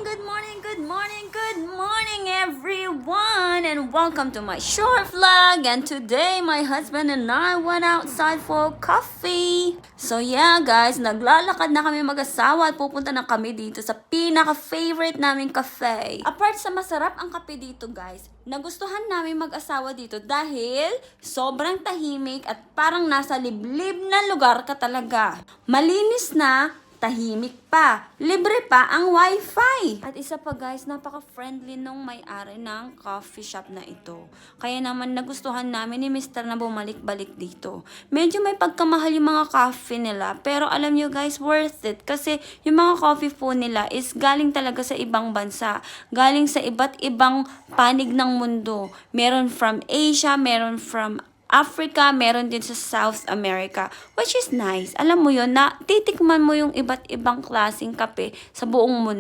good morning, everyone, and welcome to my short vlog. And today, my husband and I went outside for coffee. So yeah, guys, naglalakad na kami mag-asawa at pupunta na kami dito sa pinaka-favorite naming cafe. Apart sa masarap ang kape dito, guys, nagustuhan namin mag-asawa dito dahil sobrang tahimik at parang nasa liblib na lugar ka talaga. Malinis na, tahimik pa, libre pa ang wifi. At isa pa, guys, napaka-friendly nung may-ari ng coffee shop na ito. Kaya naman nagustuhan namin ni Mr. na bumalik-balik dito. Medyo may pagkamahal yung mga coffee nila, pero alam nyo, guys, worth it. Kasi yung mga coffee po nila is galing talaga sa ibang bansa. Galing sa iba't ibang panig ng mundo. Meron from Asia, meron from Africa, meron din sa South America, which is nice. Alam mo yun, na titikman mo yung iba't ibang klaseng kape sa buong mundo.